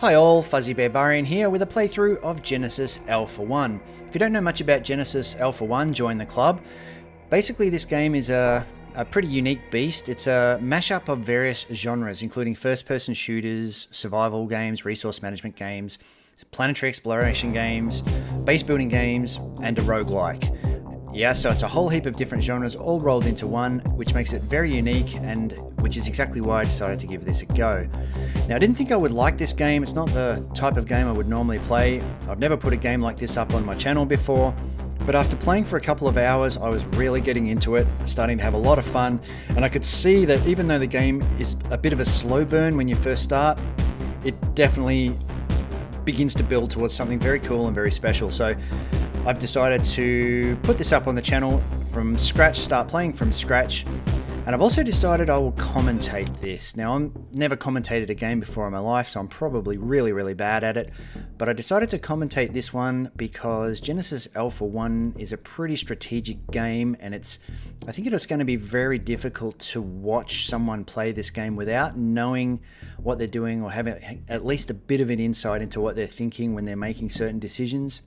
Hi all, Fuzzy Barbarian here with a playthrough of Genesis Alpha 1. If you don't know much about Genesis Alpha 1, join the club. Basically this game is a pretty unique beast. It's a mashup of various genres, including first-person shooters, survival games, resource management games, planetary exploration games, base building games, and a roguelike. Yeah, so it's a whole heap of different genres all rolled into one, which makes it very unique, and which is exactly why I decided to give this a go. Now, I didn't think I would like this game. It's not the type of game I would normally play. I've never put a game like this up on my channel before, but after playing for a couple of hours, I was really getting into it, starting to have a lot of fun, and I could see that even though the game is a bit of a slow burn when you first start, it definitely begins to build towards something very cool and very special. So I've decided to put this up on the channel from scratch, start playing from scratch, and I've also decided I will commentate this. Now, I've never commentated a game before in my life, so I'm probably really bad at it, but I decided to commentate this one because Genesis Alpha 1 is a pretty strategic game, and I think it's going to be very difficult to watch someone play this game without knowing what they're doing or having at least a bit of an insight into what they're thinking when they're making certain decisions.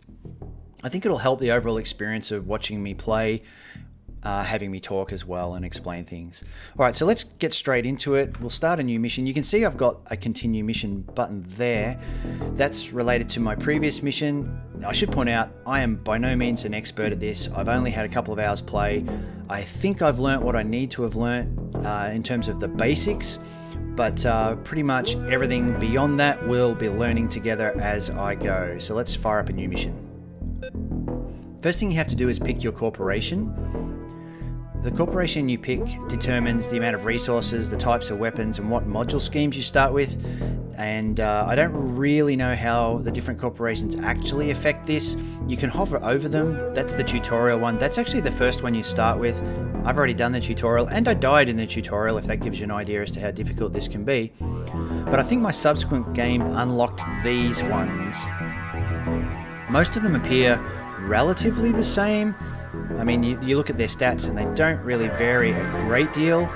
I think it'll help the overall experience of watching me play, having me talk as well and explain things. Alright, so let's get straight into it. We'll start a new mission. You can see I've got a continue mission button there. That's related to my previous mission. I should point out, I am by no means an expert at this. I've only had a couple of hours play. I think I've learnt what I need to have learnt in terms of the basics, but pretty much everything beyond that we'll be learning together as I go. So let's fire up a new mission. First thing you have to do is pick your corporation. The corporation you pick determines the amount of resources, the types of weapons, and what module schemes you start with. And I don't really know how the different corporations actually affect this. You can hover over them. That's the tutorial one. That's actually the first one you start with. I've already done the tutorial, and I died in the tutorial, if that gives you an idea as to how difficult this can be. But I think my subsequent game unlocked these ones. Most of them appear relatively the same. I mean, you look at their stats and they don't really vary a great deal.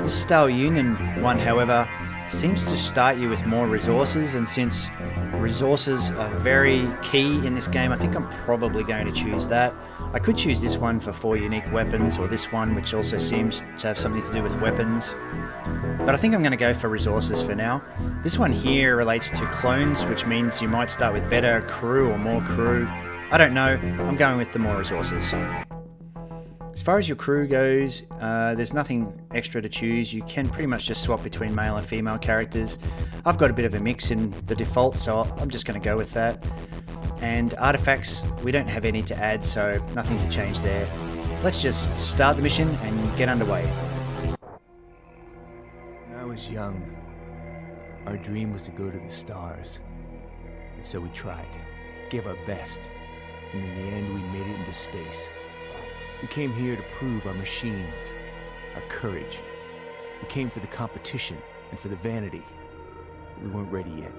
This Star Union one, however, seems to start you with more resources, and since resources are very key in this game, I think I'm probably going to choose that. I could choose this one for 4 unique weapons, or this one which also seems to have something to do with weapons, but I think I'm going to go for resources for now. This one here relates to clones, which means you might start with better crew or more crew. I don't know, I'm going with the more resources. As far as your crew goes, there's nothing extra to choose. You can pretty much just swap between male and female characters. I've got a bit of a mix in the default, so I'm just going to go with that. And artifacts, we don't have any to add, so nothing to change there. Let's just start the mission and get underway. When I was young, our dream was to go to the stars. And so we tried, gave our best. And in the end, we made it into space. We came here to prove our machines, our courage. We came for the competition and for the vanity. But we weren't ready yet.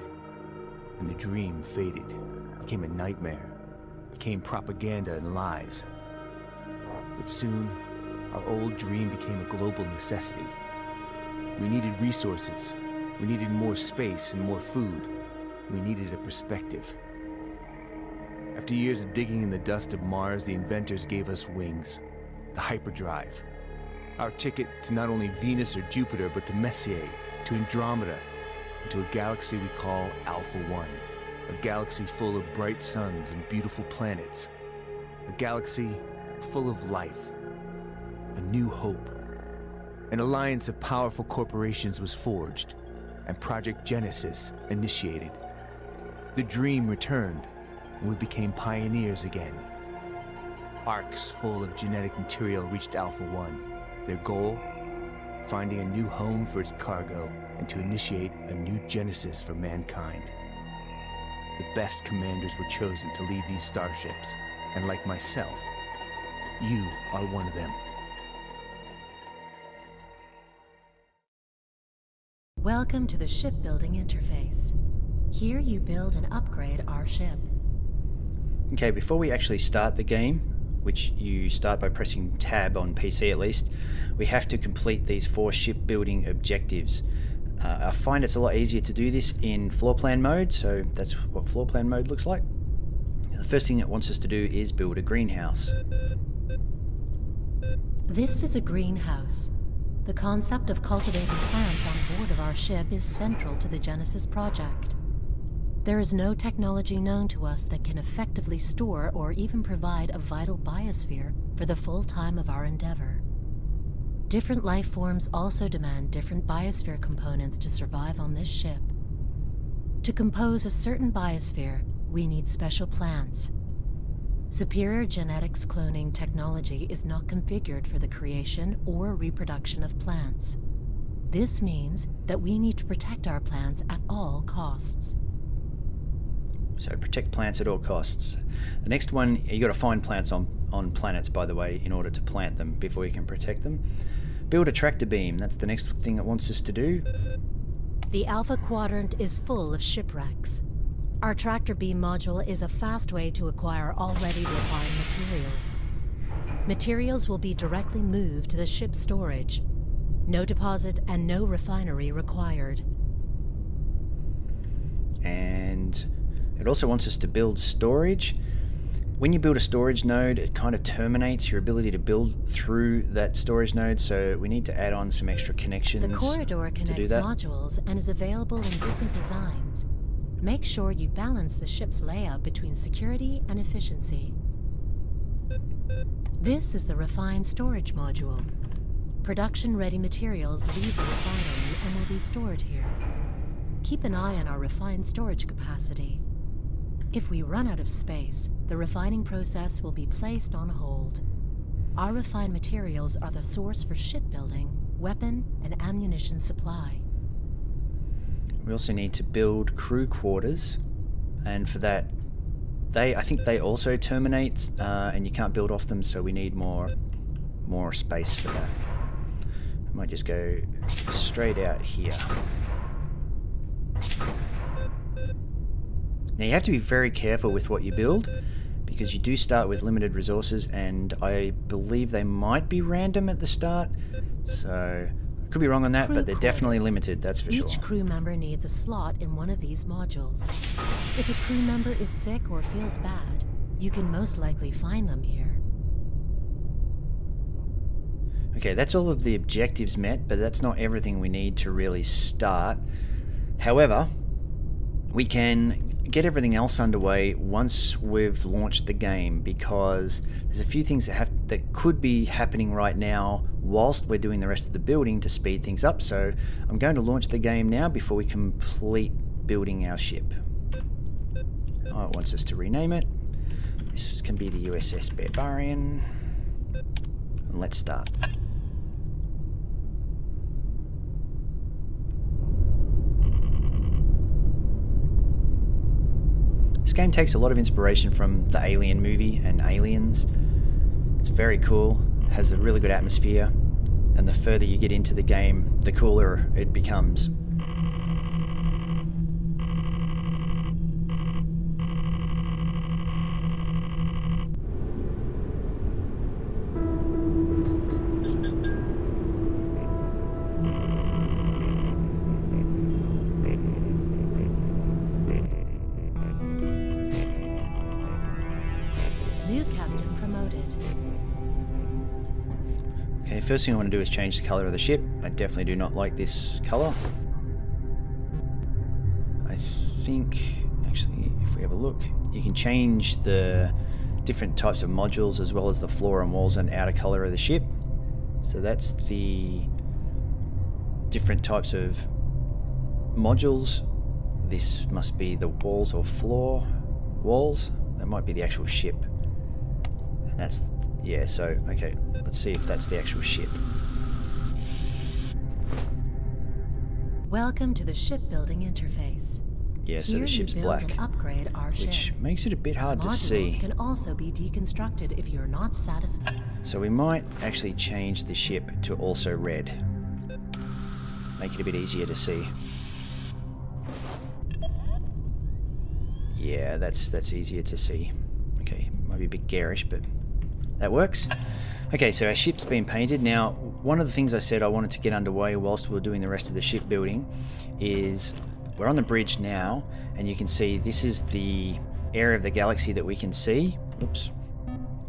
And the dream faded, became a nightmare, became propaganda and lies. But soon, our old dream became a global necessity. We needed resources. We needed more space and more food. We needed a perspective. After years of digging in the dust of Mars, the inventors gave us wings, the hyperdrive. Our ticket to not only Venus or Jupiter, but to Messier, to Andromeda, and to a galaxy we call Alpha 1. A galaxy full of bright suns and beautiful planets. A galaxy full of life. A new hope. An alliance of powerful corporations was forged, and Project Genesis initiated. The dream returned, and we became pioneers again. Arcs full of genetic material reached Alpha 1. Their goal? Finding a new home for its cargo and to initiate a new Genesis for mankind. The best commanders were chosen to lead these starships, and like myself, you are one of them. Welcome to the shipbuilding interface. Here you build and upgrade our ship. Okay, before we actually start the game, which you start by pressing tab on PC at least, we have to complete these 4 shipbuilding objectives. I find it's a lot easier to do this in floor plan mode, so that's what floor plan mode looks like. The first thing it wants us to do is build a greenhouse. This is a greenhouse. The concept of cultivating plants on board of our ship is central to the Genesis project. There is no technology known to us that can effectively store or even provide a vital biosphere for the full time of our endeavor. Different life forms also demand different biosphere components to survive on this ship. To compose a certain biosphere, we need special plants. Superior genetics cloning technology is not configured for the creation or reproduction of plants. This means that we need to protect our plants at all costs. So protect plants at all costs. The next one, you got to find plants on planets, by the way, in order to plant them before you can protect them. Build a tractor beam. That's the next thing it wants us to do. The Alpha Quadrant is full of shipwrecks. Our tractor beam module is a fast way to acquire already refined materials. Materials will be directly moved to the ship's storage. No deposit and no refinery required. And it also wants us to build storage. When you build a storage node, it kind of terminates your ability to build through that storage node, so we need to add on some extra connections The corridor to do connects that. modules and is available in different designs. Make sure you balance the ship's layout between security and efficiency. This is the refined storage module. Production-ready materials leave the refinery and will be stored here. Keep an eye on our refined storage capacity. If we run out of space, the refining process will be placed on hold. Our refined materials are the source for shipbuilding, weapon, and ammunition supply. We also need to build crew quarters, and for that, I think they also terminate, and you can't build off them, so we need more space for that. I might just go straight out here. Now you have to be very careful with what you build, because you do start with limited resources, and I believe they might be random at the start, so I could be wrong on that, but they're definitely limited, that's for sure. Each crew member needs a slot in one of these modules. If a crew member is sick or feels bad, you can most likely find them here. Okay, that's all of the objectives met, but that's not everything we need to really start. However, we can get everything else underway once we've launched the game, because there's a few things that could be happening right now whilst we're doing the rest of the building to speed things up. So I'm going to launch the game now before we complete building our ship. Oh, it wants us to rename it. This can be the USS Barbarian. And let's start. This game takes a lot of inspiration from the Alien movie and Aliens. It's very cool, has a really good atmosphere, and the further you get into the game, the cooler it becomes. New captain promoted. Okay, first thing I want to do is change the color of the ship. I definitely do not like this color. I think, actually, if we have a look, you can change the different types of modules as well as the floor and walls and outer color of the ship. So that's the different types of modules. This must be the walls or floor walls. That might be the actual ship. And that's, yeah, so, okay, let's see if that's the actual ship. Welcome to the shipbuilding interface. Yeah, so the ship's Here you build black, and upgrade our which ship. makes it a bit hard to Modules see. can also be deconstructed if you're not satisfied. So we might actually change the ship to also red. Make it a bit easier to see. Yeah, that's easier to see. Okay, might be a bit garish, but that works. Okay, so our ship's been painted. Now, one of the things I said I wanted to get underway whilst we were doing the rest of the shipbuilding is we're on the bridge now, and you can see this is the area of the galaxy that we can see. Oops.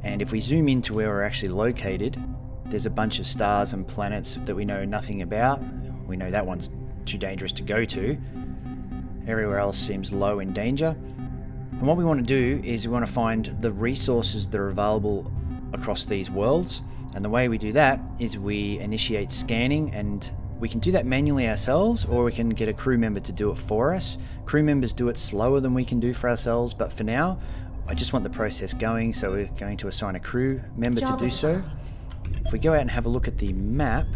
And if we zoom into where we're actually located, there's a bunch of stars and planets that we know nothing about. We know that one's too dangerous to go to. Everywhere else seems low in danger. And what we want to do is we want to find the resources that are available across these worlds. And the way we do that is we initiate scanning, and we can do that manually ourselves, or we can get a crew member to do it for us. Crew members do it slower than we can do for ourselves, but for now, I just want the process going, so we're going to assign a crew member to do so. If we go out and have a look at the map,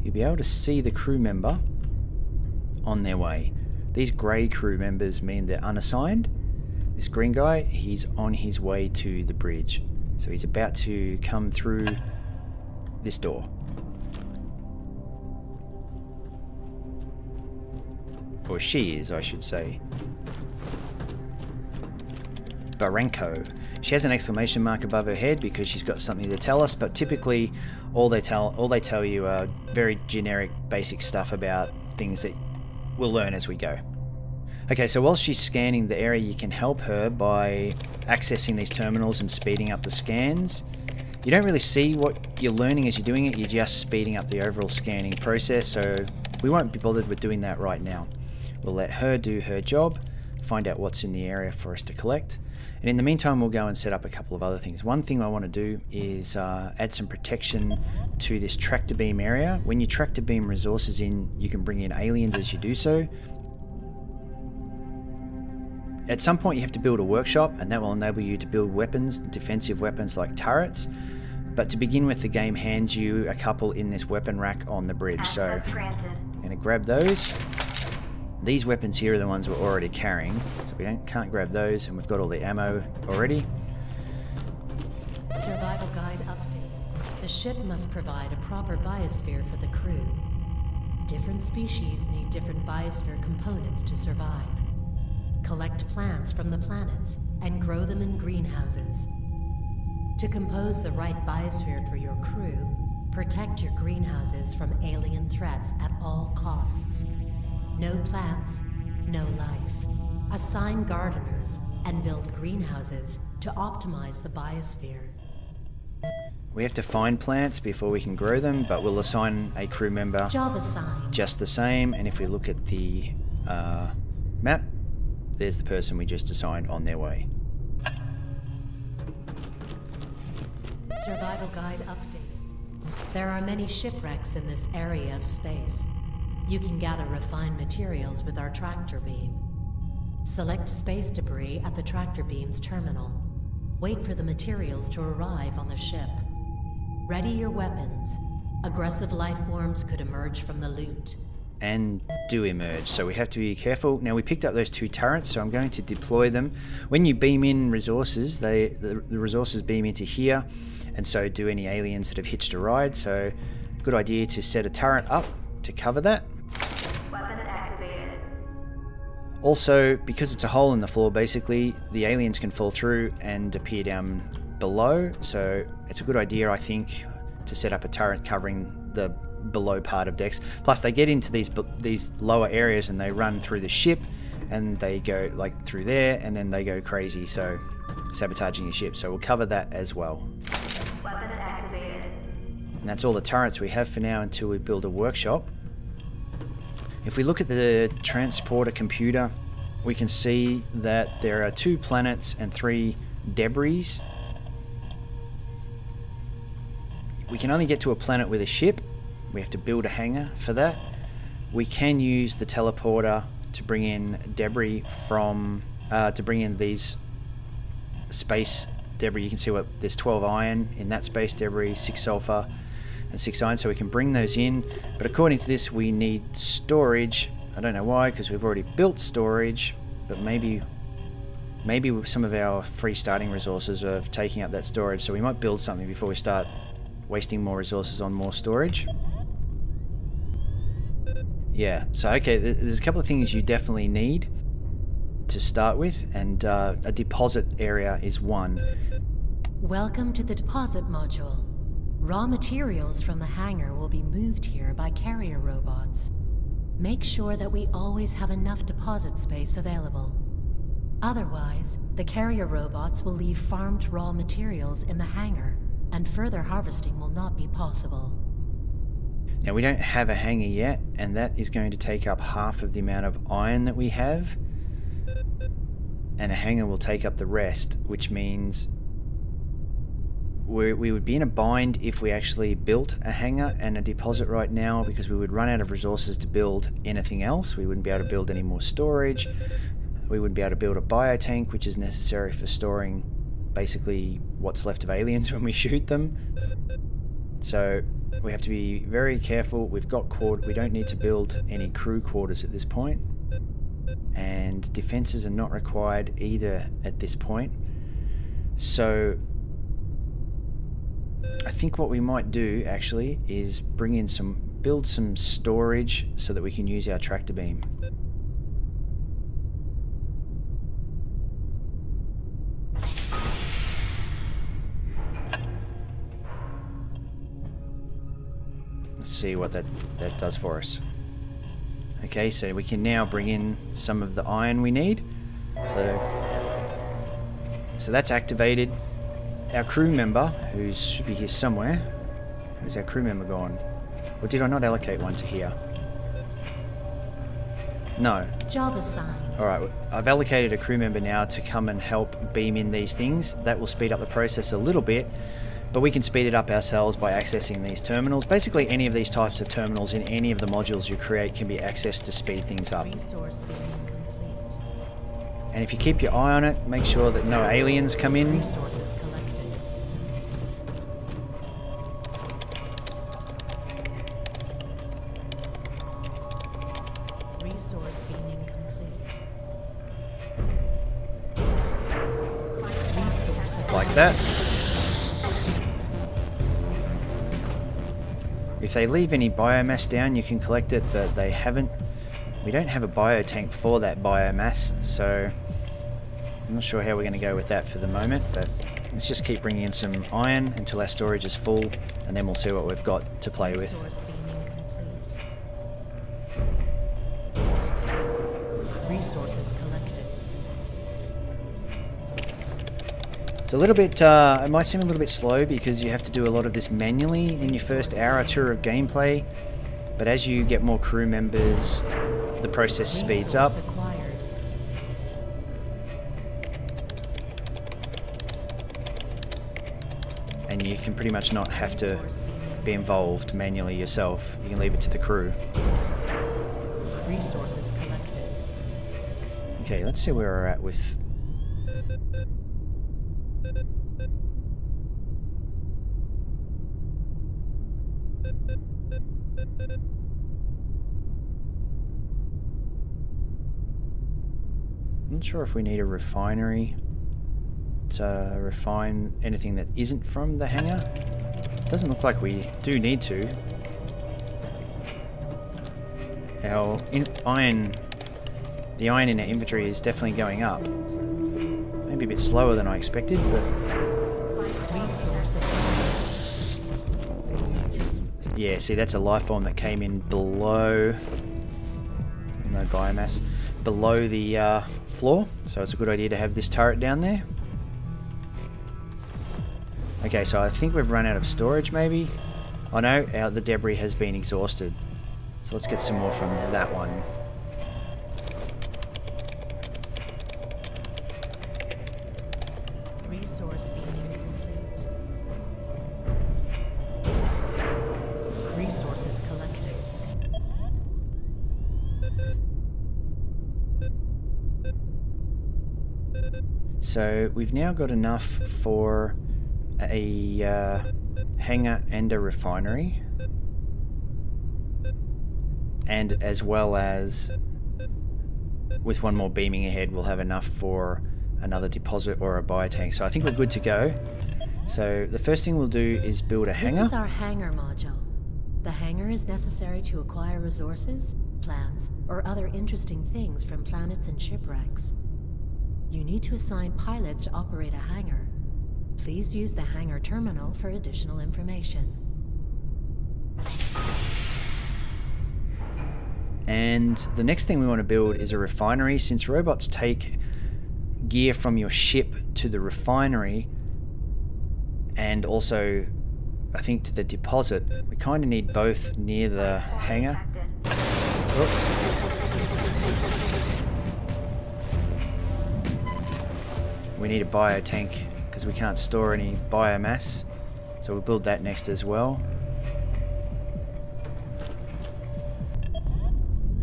you'll be able to see the crew member on their way. These grey crew members mean they're unassigned. This green guy, he's on his way to the bridge. So he's about to come through this door. Or she is, I should say. Barenko. She has an exclamation mark above her head because she's got something to tell us, but typically all they tell you are very generic, basic stuff about things that we'll learn as we go. Okay, so while she's scanning the area, you can help her by accessing these terminals and speeding up the scans. You don't really see what you're learning as you're doing it, you're just speeding up the overall scanning process, so we won't be bothered with doing that right now. We'll let her do her job, find out what's in the area for us to collect, and in the meantime we'll go and set up a couple of other things. One thing I want to do is add some protection to this tractor beam area. When you tractor beam resources in, you can bring in aliens as you do so. At some point you have to build a workshop, and that will enable you to build weapons, defensive weapons like turrets. But to begin with, the game hands you a couple in this weapon rack on the bridge. So I'm going to grab those. These weapons here are the ones we're already carrying, so we can't grab those, and we've got all the ammo already. Survival guide update. The ship must provide a proper biosphere for the crew. Different species need different biosphere components to survive. Collect plants from the planets and grow them in greenhouses. To compose the right biosphere for your crew, protect your greenhouses from alien threats at all costs. No plants, no life. Assign gardeners and build greenhouses to optimize the biosphere. We have to find plants before we can grow them, but we'll assign a crew member Job assigned. just the same. And if we look at the map, there's the person we just assigned on their way. Survival guide updated. There are many shipwrecks in this area of space. You can gather refined materials with our tractor beam. Select space debris at the tractor beam's terminal. Wait for the materials to arrive on the ship. Ready your weapons. Aggressive life forms could emerge from the loot. And do emerge, so we have to be careful. Now we picked up those 2 turrets, so I'm going to deploy them. When you beam in resources, the resources beam into here, and so do any aliens that have hitched a ride. So good idea to set a turret up to cover that. Weapons activated. Also, because it's a hole in the floor, basically the aliens can fall through and appear down below, so it's a good idea, I think, to set up a turret covering the below part of decks. Plus they get into these lower areas and they run through the ship, and they go like through there, and then they go crazy, so sabotaging your ship. So we'll cover that as well. Weapons activated. And that's all the turrets we have for now until we build a workshop. If we look at the transporter computer, we can see that there are 2 planets and 3 debris. We can only get to a planet with a ship. We have to build a hangar for that. We can use the teleporter to bring in debris from, to bring in these space debris. You can see there's 12 iron in that space debris, 6 sulfur and 6 iron, so we can bring those in. But according to this, we need storage. I don't know why, because we've already built storage, but maybe some of our free starting resources are taking up that storage, so we might build something before we start wasting more resources on more storage. Yeah, so okay, there's a couple of things you definitely need to start with, and a deposit area is one. Welcome to the deposit module. Raw materials from the hangar will be moved here by carrier robots. Make sure that we always have enough deposit space available. Otherwise, the carrier robots will leave farmed raw materials in the hangar, and further harvesting will not be possible. Now, we don't have a hangar yet, and that is going to take up half of the amount of iron that we have. And a hangar will take up the rest, which means we would be in a bind if we actually built a hangar and a deposit right now, because we would run out of resources to build anything else. We wouldn't be able to build any more storage. We wouldn't be able to build a biotank, which is necessary for storing basically what's left of aliens when we shoot them. So we have to be very careful. We don't need to build any crew quarters at this point, and defenses are not required either at this point. So I think what we might do actually is build some storage so that we can use our tractor beam. Let's see what that does for us. Okay, so we can now bring in some of the iron we need. So that's activated. Our crew member, who should be here somewhere. Where's our crew member gone? Or did I not allocate one to here? No. Job assigned. Alright, I've allocated a crew member now to come and help beam in these things. That will speed up the process a little bit, but we can speed it up ourselves by accessing these terminals. Basically, any of these types of terminals in any of the modules you create can be accessed to speed things up. Resource being complete. And if you keep your eye on it, make sure that no aliens come in. Resources collected. Resource beaming complete. Resource Like that. If they leave any biomass down, you can collect it, but they haven't. We don't have a biotank for that biomass, so I'm not sure how we're going to go with that for the moment, but let's just keep bringing in some iron until our storage is full, and then we'll see what we've got to play with. Resource beaming complete. Resources collected. It's a little bit, it might seem a little bit slow because you have to do a lot of this manually in your first hour or two of gameplay, but as you get more crew members, the process speeds up. Resource acquired. And you can pretty much not have to Resource beaming. be involved manually yourself. You can leave it to the crew. Resources collected. Okay, let's see where we're at with... Not sure if we need a refinery to refine anything that isn't from the hangar. Doesn't look like we do need to. Our iron, the iron in our inventory is definitely going up. Maybe a bit slower than I expected, but Resource acquired. yeah, see, that's a life form that came in below, no biomass, below the floor, so it's a good idea to have this turret down there. Okay, so I think we've run out of storage maybe. Oh no, the debris has been exhausted. So let's get some more from that one. Resource beaming complete. Resources collected. So we've now got enough for a hangar and a refinery, and as well as with one more beaming ahead we'll have enough for another deposit or a biotank. So I think we're good to go. So the first thing we'll do is build a hangar. This is our hangar module. The hangar is necessary to acquire resources, plants, or other interesting things from planets and shipwrecks. You need to assign pilots to operate a hangar. Please use the hangar terminal for additional information. And the next thing we want to build is a refinery. Since robots take gear from your ship to the refinery, and also I think to the deposit, we kind of need both near the hangar. Oh. We need a bio tank because we can't store any biomass, so we'll build that next as well.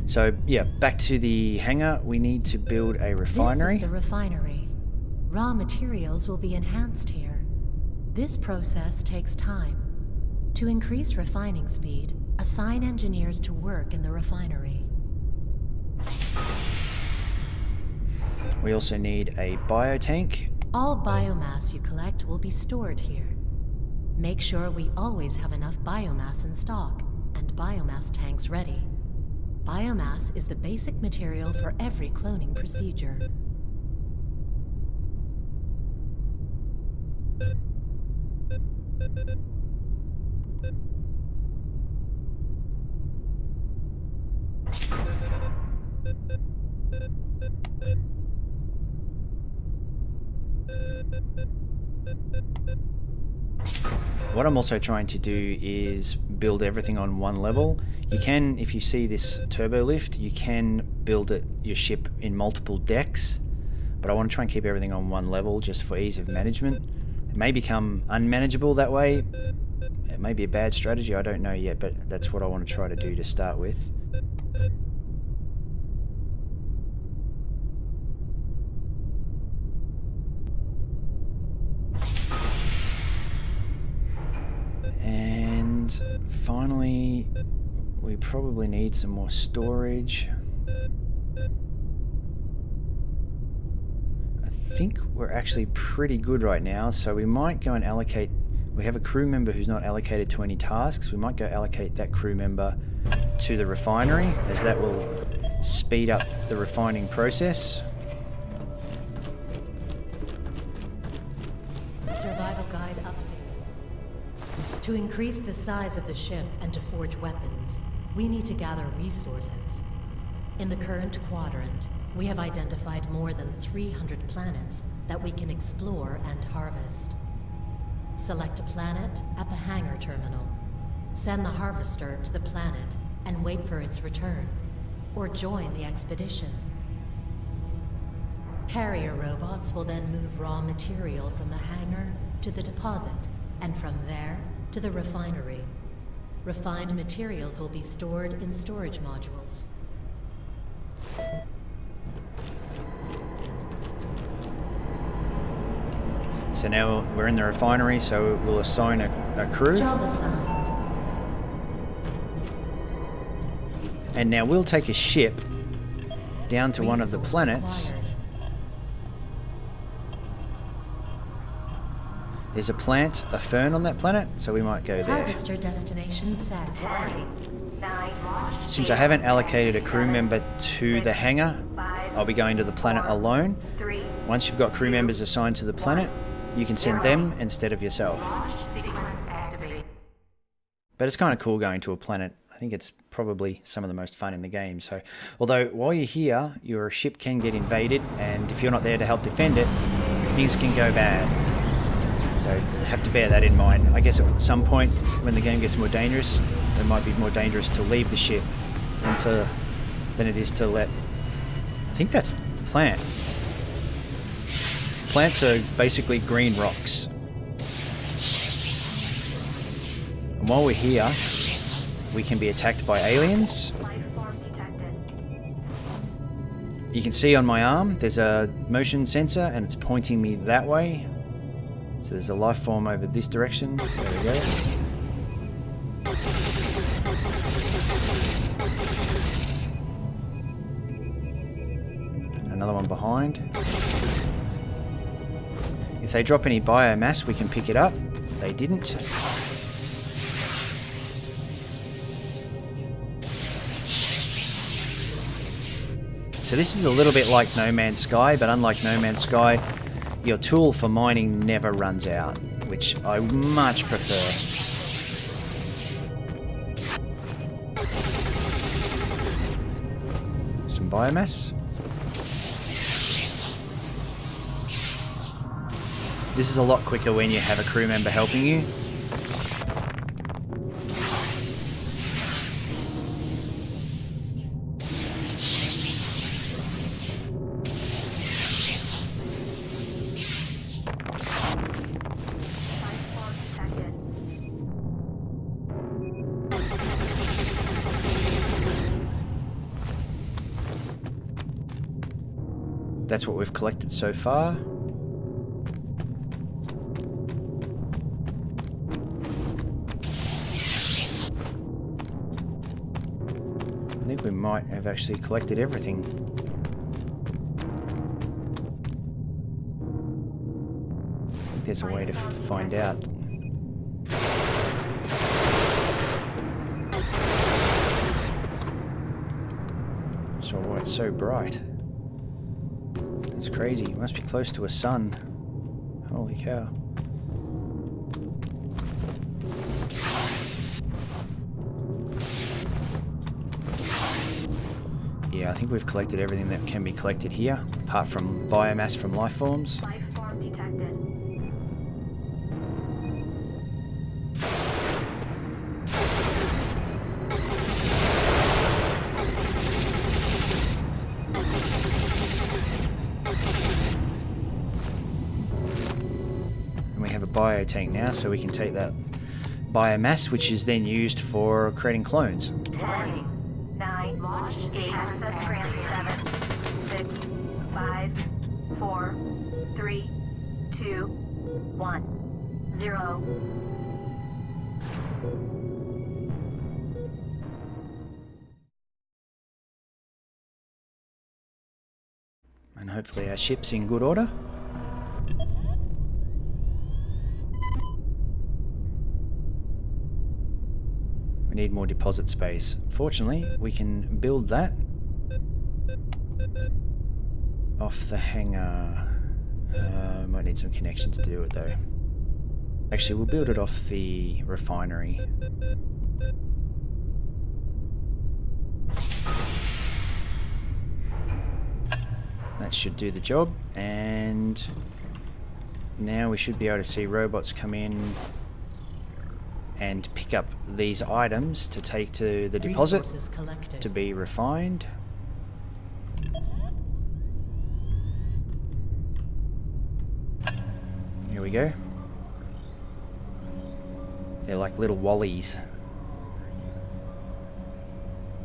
So yeah, back to the hangar. We need to build a refinery. This is the refinery. Raw materials will be enhanced here. This process takes time. To increase refining speed, assign engineers to work in the refinery. We also need a biotank. All biomass you collect will be stored here. Make sure we always have enough biomass in stock and biomass tanks ready. Biomass is the basic material for every cloning procedure. What I'm also trying to do is build everything on one level. You can, if you see this turbo lift, you can build your ship in multiple decks, but I want to try and keep everything on one level just for ease of management. It may become unmanageable that way. It may be a bad strategy, I don't know yet, but that's what I want to try to do to start with. And finally, we probably need some more storage. I think we're actually pretty good right now, so we might go and allocate. We have a crew member who's not allocated to any tasks. We might go allocate that crew member to the refinery, as that will speed up the refining process. Survival guide updated. To increase the size of the ship and to forge weapons, we need to gather resources. In the current quadrant, we have identified more than 300 planets that we can explore and harvest. Select a planet at the hangar terminal. Send the harvester to the planet and wait for its return, or join the expedition. Carrier robots will then move raw material from the hangar to the deposit, and from there to the refinery. Refined materials will be stored in storage modules. So now we're in the refinery, so we'll assign a crew. Job assigned. And now we'll take a ship down to one of the planets. Acquired. There's a plant, a fern on that planet, so we might go there. Harvester destination set. 10, 9, Since I haven't allocated a crew member to the hangar, I'll be going to the planet alone. 3, Once you've got crew members assigned to the planet, you can send them instead of yourself. sequence activated. But it's kind of cool going to a planet. I think it's probably some of the most fun in the game. So, although while you're here, your ship can get invaded, and if you're not there to help defend it, things can go bad. So have to bear that in mind. I guess at some point when the game gets more dangerous, it might be more dangerous to leave the ship than it is to let... I think that's the plant. Plants are basically green rocks. And while we're here, we can be attacked by aliens. Life form detected. You can see on my arm there's a motion sensor and it's pointing me that way. So there's a life form over this direction. There we go. Another one behind. If they drop any biomass, we can pick it up. They didn't. So this is a little bit like No Man's Sky, but unlike No Man's Sky, your tool for mining never runs out, which I much prefer. Some biomass. This is a lot quicker when you have a crew member helping you. That's what we've collected so far. I think we might have actually collected everything. I think there's a way to find out. So why it's so bright. That's crazy. It must be close to a sun. Holy cow. Yeah, I think we've collected everything that can be collected here, apart from biomass from life forms. Life form detected. And we have a biotank now, so we can take that biomass, which is then used for creating clones. 10, 9, 8, access granted. 7, 6, 5, 4, 3, 2, 1, 0. And hopefully our ship's in good order. We need more deposit space. Fortunately, we can build that off the hangar. Might need some connections to do it though. Actually, we'll build it off the refinery. That should do the job, and now we should be able to see robots come in and pick up these items to take to the deposit Resources collected. to be refined. Here we go. They're like little wallies.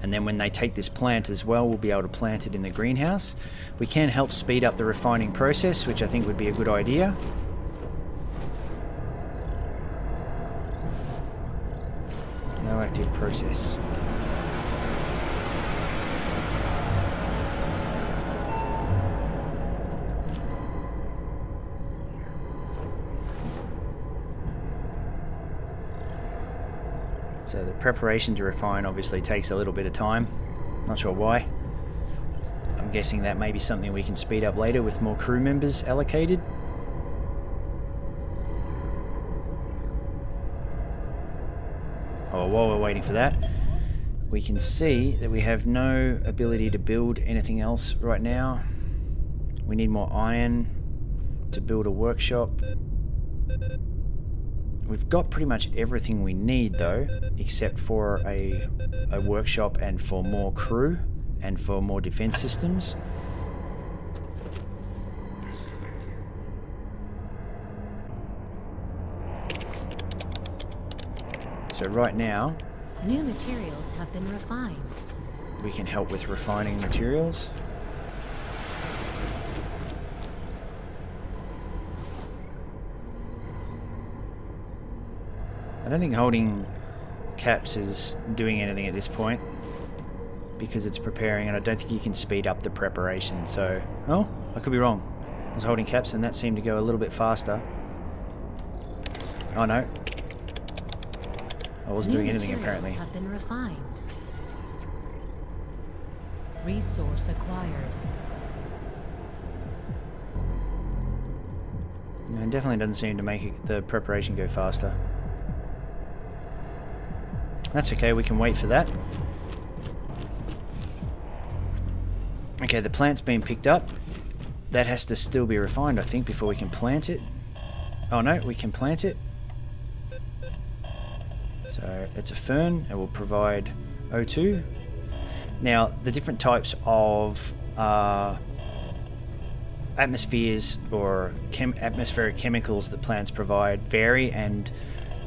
And then when they take this plant as well, we'll be able to plant it in the greenhouse. We can help speed up the refining process, which I think would be a good idea. No active process. So the preparation to refine obviously takes a little bit of time. Not sure why. I'm guessing that may be something we can speed up later with more crew members allocated. Oh, while we're waiting for that, we can see that we have no ability to build anything else right now. We need more iron to build a workshop. We've got pretty much everything we need though, except for a workshop and for more crew and for more defense systems. So right now, New materials have been refined. we can help with refining materials. I don't think holding caps is doing anything at this point because it's preparing, and I don't think you can speed up the preparation. So, oh, I could be wrong. I was holding caps and that seemed to go a little bit faster. Oh no. I wasn't doing anything apparently. Have been refined. Resource acquired. It definitely doesn't seem to make the preparation go faster. That's okay, we can wait for that. Okay, the plant's been picked up. That has to still be refined, I think, before we can plant it. Oh no, we can plant it. So it's a fern. It will provide O2. Now, the different types of atmospheres or atmospheric chemicals that plants provide vary, and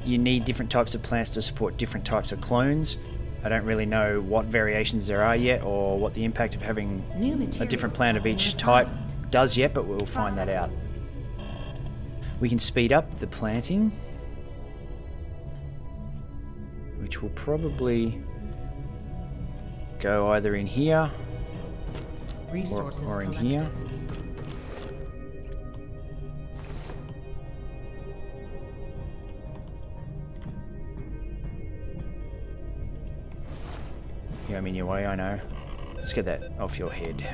you need different types of plants to support different types of clones. I don't really know what variations there are yet, or what the impact of having a different plant of each type does yet, but we'll find that out. We can speed up the planting, which will probably go either in here or in here. Yeah, I'm in your way, I know. Let's get that off your head.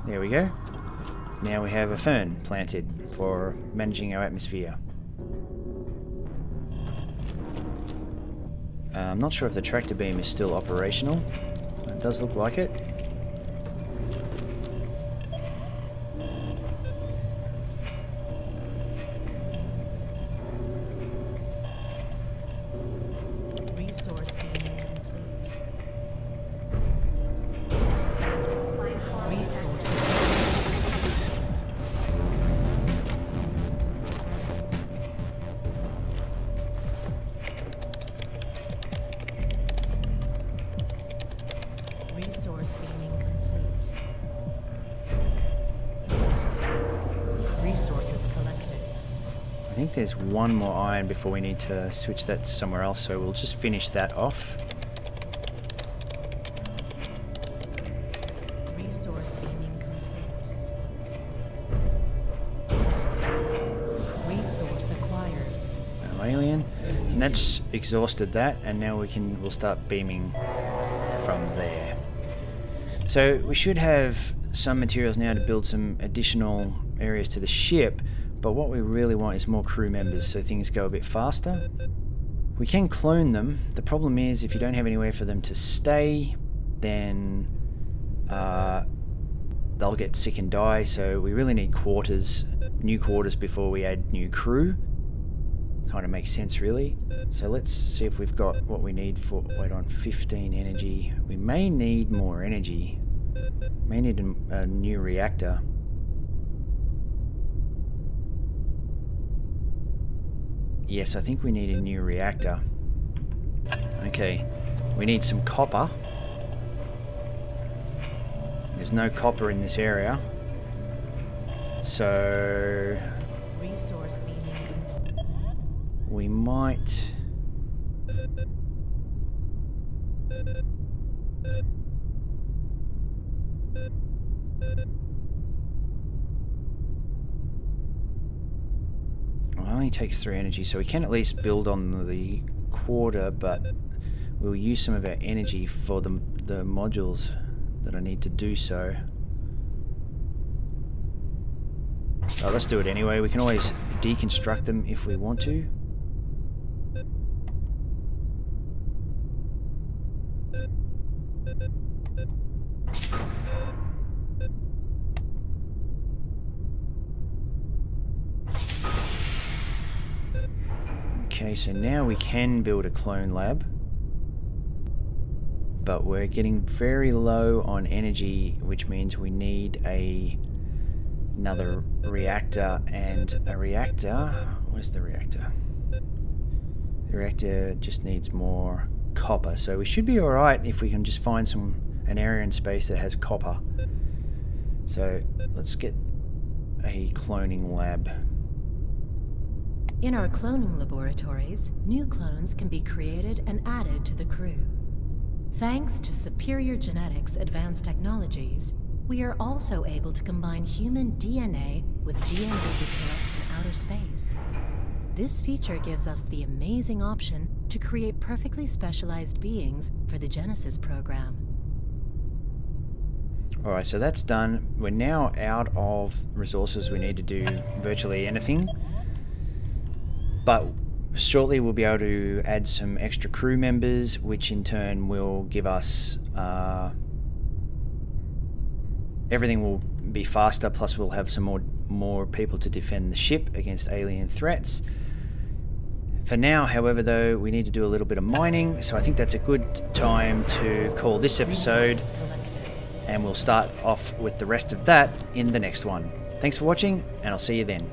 There we go. Now we have a fern planted for managing our atmosphere. I'm not sure if the tractor beam is still operational. It does look like it. Resource being complete. Resource. Resource beaming complete. Resources collected. I think there's one more iron before we need to switch that somewhere else, so we'll just finish that off. Resource beaming complete. Resource acquired. No alien. And that's exhausted that, and now we'll start beaming from there. So we should have some materials now to build some additional areas to the ship, but what we really want is more crew members so things go a bit faster. We can clone them. The problem is if you don't have anywhere for them to stay, then they'll get sick and die, so we really need quarters, new quarters before we add new crew. Kind of makes sense really. So let's see if we've got what we need for, wait on, 15 energy. We may need more energy. May need a new reactor. Yes, I think we need a new reactor. Okay, we need some copper. There's no copper in this area. So Resource beaming complete. we might... Well, it only takes 3 energy, so we can at least build on the quarter, but we'll use some of our energy for the modules that I need to do so. Oh, let's do it anyway. We can always deconstruct them if we want to. Okay, so now we can build a clone lab, but we're getting very low on energy, which means we need another reactor, and a reactor... Where's the reactor? The reactor just needs more copper, so we should be alright if we can just find an area in space that has copper. So let's get a cloning lab. In our cloning laboratories, new clones can be created and added to the crew. Thanks to superior genetics advanced technologies, we are also able to combine human DNA with DNA we collect in outer space. This feature gives us the amazing option to create perfectly specialized beings for the Genesis program. Alright, so that's done. We're now out of resources. We need to do virtually anything. But shortly we'll be able to add some extra crew members, which in turn will give us... everything will be faster, plus we'll have some more people to defend the ship against alien threats. For now, however, though, we need to do a little bit of mining, so I think that's a good time to call this episode, and we'll start off with the rest of that in the next one. Thanks for watching, and I'll see you then.